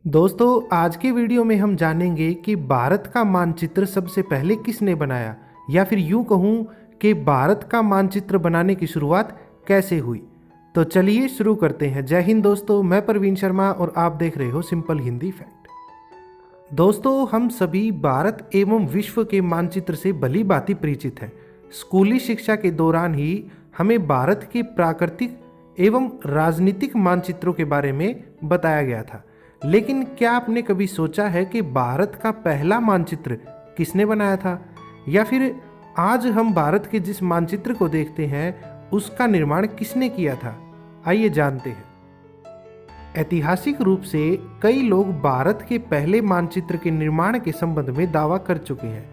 दोस्तों, आज के वीडियो में हम जानेंगे कि भारत का मानचित्र सबसे पहले किसने बनाया, या फिर यूं कहूं कि भारत का मानचित्र बनाने की शुरुआत कैसे हुई। तो चलिए शुरू करते हैं। जय हिंद दोस्तों, मैं प्रवीण शर्मा और आप देख रहे हो सिंपल हिंदी फैक्ट। दोस्तों, हम सभी भारत एवं विश्व के मानचित्र से भली भांति परिचित हैं। स्कूली शिक्षा के दौरान ही हमें भारत के प्राकृतिक एवं राजनीतिक मानचित्रों के बारे में बताया गया था। लेकिन क्या आपने कभी सोचा है कि भारत का पहला मानचित्र किसने बनाया था, या फिर आज हम भारत के जिस मानचित्र को देखते हैं उसका निर्माण किसने किया था? आइए जानते हैं। ऐतिहासिक रूप से कई लोग भारत के पहले मानचित्र के निर्माण के संबंध में दावा कर चुके हैं,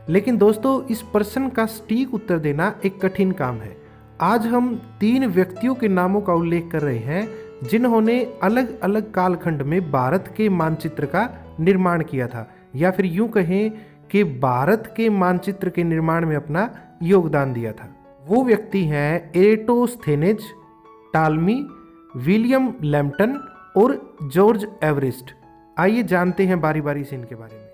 लेकिन दोस्तों इस प्रश्न का सटीक उत्तर देना एक कठिन काम है। आज हम 3 व्यक्तियों के नामों का उल्लेख कर रहे हैं जिन्होंने अलग अलग कालखंड में भारत के मानचित्र का निर्माण किया था, या फिर यूं कहें कि भारत के मानचित्र के निर्माण में अपना योगदान दिया था। वो व्यक्ति हैं एरेटोस्थेनेज, टालमी, विलियम लैम्पटन और जॉर्ज एवरेस्ट। आइए जानते हैं बारी बारी से इनके बारे में।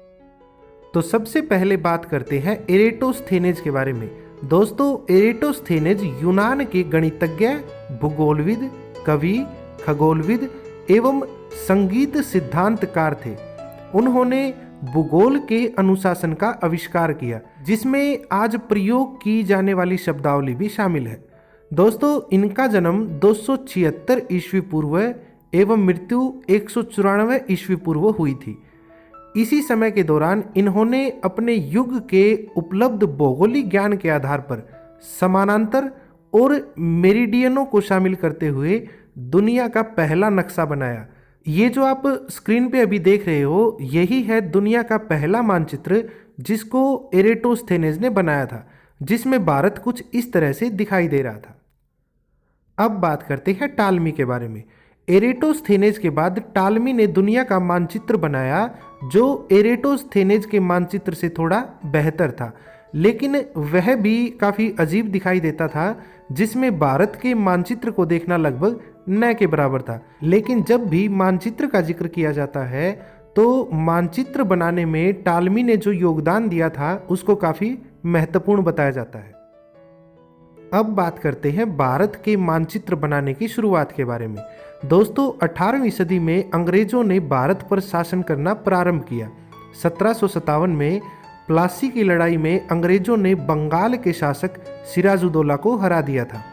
तो सबसे पहले बात करते हैं एरेटोस्थेनेज के बारे में। दोस्तों, एरेटोस्थेनेज यूनान के गणितज्ञ, भूगोलविद, कवि, खगोलविद एवं संगीत सिद्धांतकार थे। उन्होंने भूगोल के अनुशासन का आविष्कार किया, जिसमें आज प्रयोग की जाने वाली शब्दावली भी शामिल है। दोस्तों, इनका जन्म 276 ईस्वी पूर्व एवं मृत्यु 194 ईस्वी पूर्व हुई थी। इसी समय के दौरान इन्होंने अपने युग के उपलब्ध भौगोलिक ज्ञान के आधार पर समानांतर और मेरिडियनों को शामिल करते हुए दुनिया का पहला नक्शा बनाया। ये जो आप स्क्रीन पे अभी देख रहे हो, यही है दुनिया का पहला मानचित्र जिसको एरेटोस्थेनेज ने बनाया था, जिसमें भारत कुछ इस तरह से दिखाई दे रहा था। अब बात करते हैं टालमी के बारे में। एरेटोस्थेनेज के बाद टालमी ने दुनिया का मानचित्र बनाया, जो एरेटोस्थेनेज के मानचित्र से थोड़ा बेहतर था, लेकिन वह भी काफ़ी अजीब दिखाई देता था, जिसमें भारत के मानचित्र को देखना लगभग न के बराबर था। लेकिन जब भी मानचित्र का जिक्र किया जाता है तो मानचित्र बनाने में टालमी ने जो योगदान दिया था उसको काफ़ी महत्वपूर्ण बताया जाता है। अब बात करते हैं भारत के मानचित्र बनाने की शुरुआत के बारे में। दोस्तों, 18वीं सदी में अंग्रेजों ने भारत पर शासन करना प्रारंभ किया। 1757 में प्लासी की लड़ाई में अंग्रेजों ने बंगाल के शासक सिराजुद्दौला को हरा दिया था।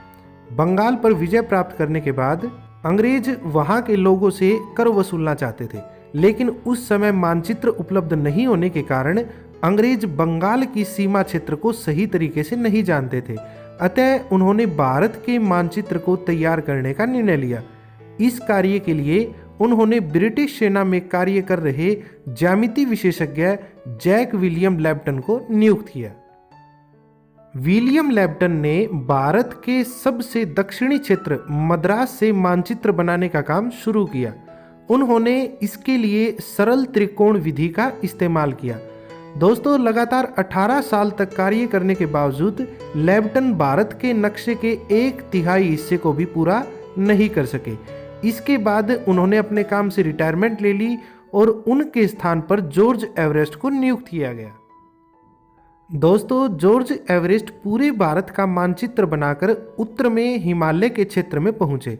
बंगाल पर विजय प्राप्त करने के बाद अंग्रेज वहां के लोगों से कर वसूलना चाहते थे, लेकिन उस समय मानचित्र उपलब्ध नहीं होने के कारण अंग्रेज बंगाल की सीमा क्षेत्र को सही तरीके से नहीं जानते थे। अतः उन्होंने भारत के मानचित्र को तैयार करने का निर्णय लिया। इस कार्य के लिए उन्होंने ब्रिटिश सेना में कार्य कर रहे ज्यामिति विशेषज्ञ जैक विलियम लैम्पटन को नियुक्त किया। विलियम लैम्पटन ने भारत के सबसे दक्षिणी क्षेत्र मद्रास से मानचित्र बनाने का काम शुरू किया। उन्होंने इसके लिए सरल त्रिकोण विधि का इस्तेमाल किया। दोस्तों, लगातार 18 साल तक कार्य करने के बावजूद लैम्पटन भारत के नक्शे के 1/3 हिस्से को भी पूरा नहीं कर सके। इसके बाद उन्होंने अपने काम से रिटायरमेंट ले ली और उनके स्थान पर जॉर्ज एवरेस्ट को नियुक्त किया गया। दोस्तों, जॉर्ज एवरेस्ट पूरे भारत का मानचित्र बनाकर उत्तर में हिमालय के क्षेत्र में पहुंचे।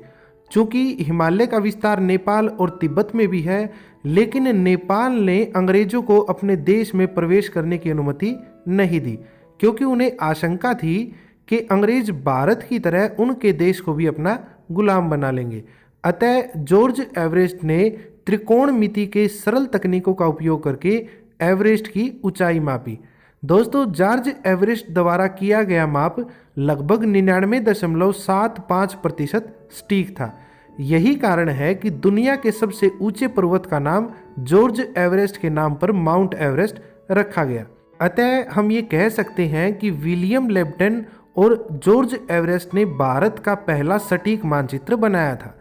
चूंकि हिमालय का विस्तार नेपाल और तिब्बत में भी है, लेकिन नेपाल ने अंग्रेजों को अपने देश में प्रवेश करने की अनुमति नहीं दी, क्योंकि उन्हें आशंका थी कि अंग्रेज भारत की तरह उनके देश को भी अपना गुलाम बना लेंगे। अतः जॉर्ज एवरेस्ट ने त्रिकोणमिति के सरल तकनीकों का उपयोग करके एवरेस्ट की ऊंचाई मापी। दोस्तों, जॉर्ज एवरेस्ट द्वारा किया गया माप लगभग 99.75% सटीक था। यही कारण है कि दुनिया के सबसे ऊंचे पर्वत का नाम जॉर्ज एवरेस्ट के नाम पर माउंट एवरेस्ट रखा गया। अतः हम ये कह सकते हैं कि विलियम लैम्पटन और जॉर्ज एवरेस्ट ने भारत का पहला सटीक मानचित्र बनाया था।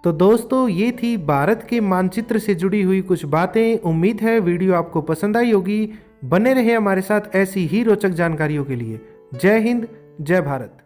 तो दोस्तों, ये थी भारत के मानचित्र से जुड़ी हुई कुछ बातें। उम्मीद है वीडियो आपको पसंद आई होगी। बने रहे हमारे साथ ऐसी ही रोचक जानकारियों के लिए। जय हिंद, जय भारत।